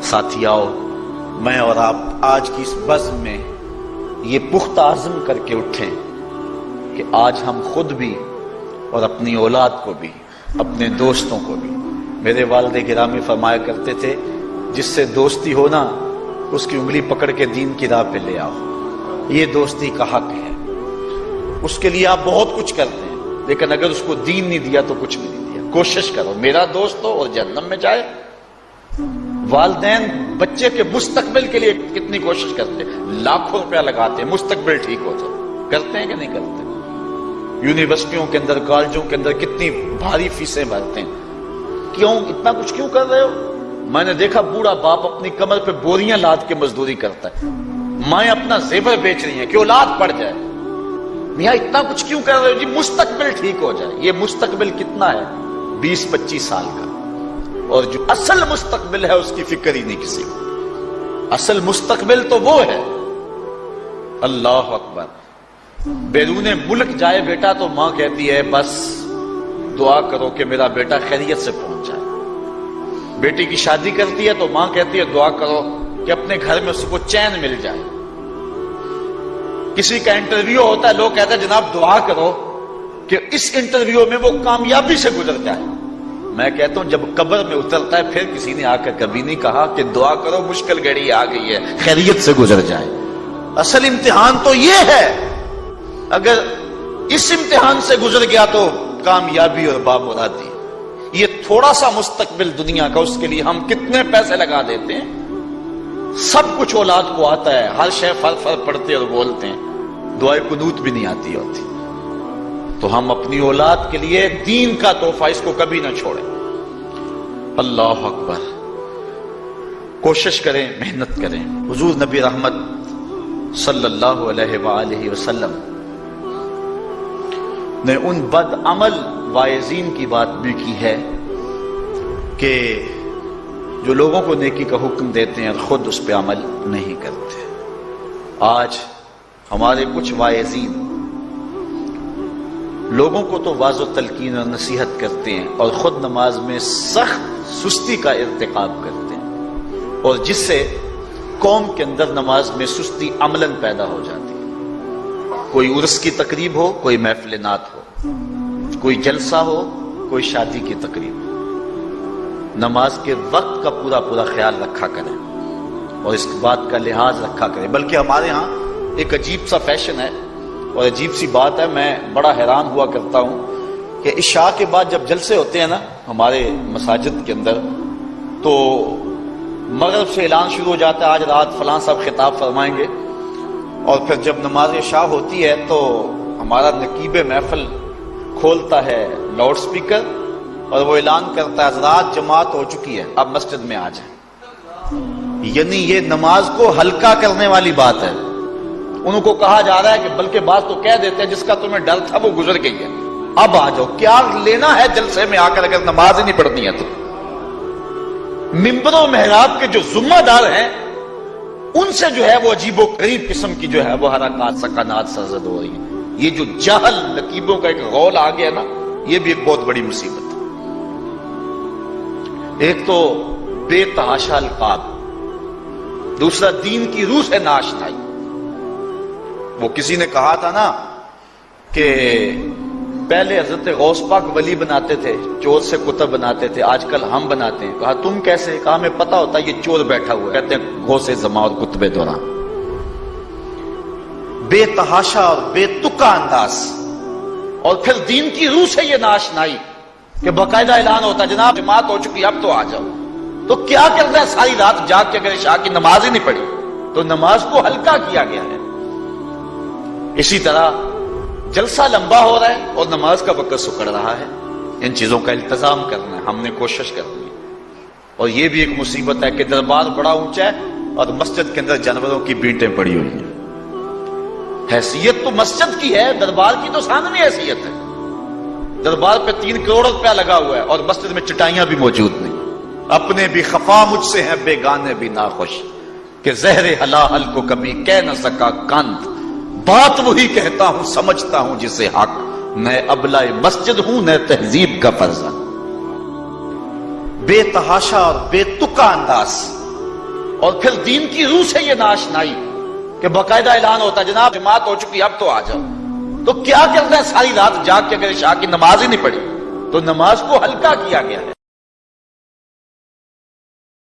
ساتھیاؤ، میں اور آپ آج کی اس بزم میں یہ پختہ عزم کر کے اٹھیں کہ آج ہم خود بھی اور اپنی اولاد کو بھی، اپنے دوستوں کو بھی، میرے والد گرامی فرمایا کرتے تھے جس سے دوستی ہو نا اس کی انگلی پکڑ کے دین کی راہ پہ لے آؤ، یہ دوستی کا حق ہے۔ اس کے لیے آپ بہت کچھ کرتے ہیں لیکن اگر اس کو دین نہیں دیا تو کچھ بھی نہیں دیا۔ کوشش کرو میرا دوست ہو اور جہنم میں جائے۔ والدین بچے کے مستقبل کے لیے کتنی کوشش کرتے ہیں، لاکھوں روپیہ لگاتے ہیں مستقبل ٹھیک ہو جائے، کرتے ہیں کہ نہیں کرتے؟ یونیورسٹیوں کے اندر، کالجوں کے اندر کتنی بھاری فیسیں بھرتے ہیں، کیوں اتنا کچھ کیوں کر رہے ہو؟ میں نے دیکھا بوڑھا باپ اپنی کمر پہ بوریاں لاد کے مزدوری کرتا ہے، مائیں اپنا زیور بیچ رہی ہیں کہ اولاد پڑ جائے۔ میاں اتنا کچھ کیوں کر رہے ہو؟ جی مستقبل ٹھیک ہو جائے۔ یہ مستقبل کتنا ہے؟ 20-25 سال کا، اور جو اصل مستقبل ہے اس کی فکر ہی نہیں کسی کو۔ اصل مستقبل تو وہ ہے، اللہ اکبر، بیرون ملک جائے بیٹا تو ماں کہتی ہے بس دعا کرو کہ میرا بیٹا خیریت سے پہنچ جائے۔ بیٹی کی شادی کرتی ہے تو ماں کہتی ہے دعا کرو کہ اپنے گھر میں اس کو چین مل جائے۔ کسی کا انٹرویو ہوتا ہے، لوگ کہتے ہیں جناب دعا کرو کہ اس انٹرویو میں وہ کامیابی سے گزر جائے۔ میں کہتا ہوں جب قبر میں اترتا ہے پھر کسی نے آ کر کبھی نہیں کہا کہ دعا کرو مشکل گھڑی آ گئی ہے خیریت سے گزر جائے۔ اصل امتحان تو یہ ہے، اگر اس امتحان سے گزر گیا تو کامیابی اور بامرادی۔ یہ تھوڑا سا مستقبل دنیا کا، اس کے لیے ہم کتنے پیسے لگا دیتے ہیں۔ سب کچھ اولاد کو آتا ہے، ہر شے فر فر پڑھتے اور بولتے ہیں، دعائے قنوت بھی نہیں آتی ہوتی۔ تو ہم اپنی اولاد کے لیے دین کا تحفہ اس کو کبھی نہ چھوڑیں۔ اللہ اکبر، کوشش کریں، محنت کریں۔ حضور نبی رحمت صلی اللہ علیہ وآلہ وسلم نے ان بد عمل واعظین کی بات بھی کی ہے کہ جو لوگوں کو نیکی کا حکم دیتے ہیں اور خود اس پہ عمل نہیں کرتے۔ آج ہمارے کچھ واعظین لوگوں کو تو واعظ و تلقین اور نصیحت کرتے ہیں اور خود نماز میں سخت سستی کا ارتکاب کرتے ہیں، اور جس سے قوم کے اندر نماز میں سستی عملاً پیدا ہو جاتی ہے۔ کوئی عرس کی تقریب ہو، کوئی محفل نعت ہو، کوئی جلسہ ہو، کوئی شادی کی تقریب ہو، نماز کے وقت کا پورا خیال رکھا کریں اور اس بات کا لحاظ رکھا کریں۔ بلکہ ہمارے ہاں ایک عجیب سا فیشن ہے اور عجیب سی بات ہے، میں بڑا حیران ہوا کرتا ہوں کہ عشاء کے بعد جب جلسے ہوتے ہیں نا ہمارے مساجد کے اندر، تو مغرب سے اعلان شروع ہو جاتا ہے آج رات فلاں صاحب خطاب فرمائیں گے، اور پھر جب نماز عشاء ہوتی ہے تو ہمارا نقیب محفل کھولتا ہے لاؤڈ سپیکر اور وہ اعلان کرتا ہے حضرات جماعت ہو چکی ہے، اب مسجد میں آ جائیں۔ یعنی یہ نماز کو ہلکا کرنے والی بات ہے۔ انہوں کو کہا جا رہا ہے کہ بلکہ بعض تو کہہ دیتے ہیں جس کا تمہیں ڈر تھا وہ گزر گئی ہے، اب آ جاؤ۔ کیا لینا ہے جلسے میں آ کر اگر نماز ہی نہیں پڑھنی ہے تو؟ ممبر و محراب کے جو ذمہ دار ہیں ان سے جو ہے وہ عجیب و غریب قسم کی جو ہے وہ حرکات سکنات سرزد ہو رہی ہیں۔ یہ جو جہل نقیبوں کا ایک غول آ گیا نا، یہ بھی ایک بہت بڑی مصیبت ہے۔ ایک تو بے تحاشا القاب، دوسرا دین کی روح سے ناشنائی۔ وہ کسی نے کہا تھا نا کہ پہلے حضرت غوث پاک ولی بناتے تھے، چور سے کتب بناتے تھے، آج کل ہم بناتے ہیں۔ کہا تم کیسے؟ کہا ہمیں پتا ہوتا ہے یہ چور بیٹھا ہوا ہے، کہتے ہیں غوث زمان اور کتب دوران۔ بے تحاشا اور بے تکا انداز، اور پھر دین کی روح سے یہ ناشنائی کہ باقاعدہ اعلان ہوتا ہے جناب جماعت ہو چکی اب تو آ جاؤ۔ تو کیا کرنا ہے؟ ساری رات جاگ کے اگر عشاء کی نماز ہی نہیں پڑھی تو نماز کو ہلکا کیا گیا ہے۔ اسی طرح جلسہ لمبا ہو رہا ہے اور نماز کا وقت سکڑ رہا ہے۔ ان چیزوں کا التزام کرنا ہے، ہم نے کوشش کرنی ہے۔ اور یہ بھی ایک مصیبت ہے کہ دربار بڑا اونچا ہے اور مسجد کے اندر جانوروں کی بینٹیں پڑی ہوئی ہیں۔ حیثیت تو مسجد کی ہے، دربار کی تو ثانوی حیثیت ہے۔ دربار پہ 3 کروڑ روپیہ لگا ہوا ہے اور مسجد میں چٹائیاں بھی موجود نہیں۔ اپنے بھی خفا مجھ سے ہیں، بیگانے بھی ناخوش، کہ زہر حلاحل کو کبھی کہہ نہ سکا کند، بات وہی کہتا ہوں سمجھتا ہوں جسے حق، میں ابلہ مسجد ہوں نہ تہذیب کا فرزند۔ بے تحاشا اور بے تکا انداز اور پھر دین کی روح سے یہ ناشنائی کہ باقاعدہ اعلان ہوتا ہے جناب جماعت ہو چکی اب تو آ جاؤ. تو کیا کرنا ہے ساری رات جاگ کے اگر عشاء کی نماز ہی نہیں پڑھی تو نماز کو ہلکا کیا گیا ہے.